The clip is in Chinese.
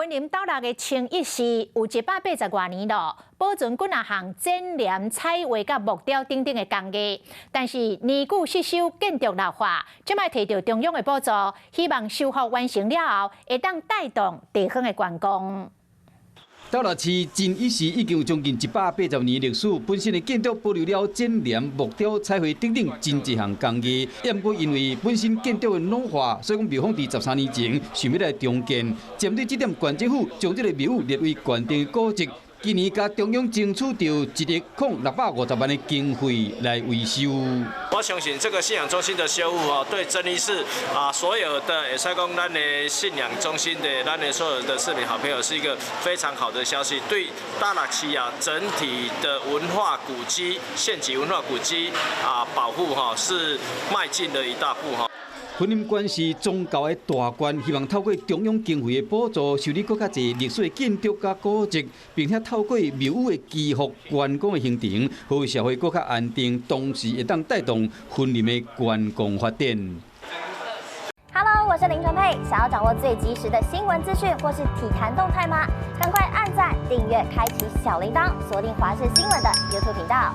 婚姻斗六的清一寺有180多年咯，保存几啊项剪黏、彩绘甲木雕等等的工艺，但是年久失修、建筑老化，即摆摕到中央的补助，希望修复完成了后，会当带动地方的观光。 斗六市真一寺已经有将近180年历史，本身的建筑保留了剪黏、木雕、彩绘等等真一项工艺。也毋过因为本身建筑的老化，所以讲庙方伫13年前想要来重建。针对这点，县政府将这个庙宇列为县定古迹。 今年甲中央争取到1亿650万的经费来维修。我相信这个信仰中心的修复哦，对真理市所有的也是讲咱的信仰中心的咱的所有的市民好朋友是一个非常好的消息，对大六市整体的文化古迹、县级文化古迹保护是迈进了一大步哈。 婚姻关系宗教的大关，希望透过中央经费的补助，修理更加侪历史的建筑甲古迹，并且透过庙宇的祈福、观光的行程，让社会更加安定，同时会当带动婚姻的观光发展。Hello， 我是林纯佩。想要掌握最及时的新闻资讯或是体坛动态吗？赶快按赞、订阅、开启小铃铛，锁定华视新闻的 YouTube 频道。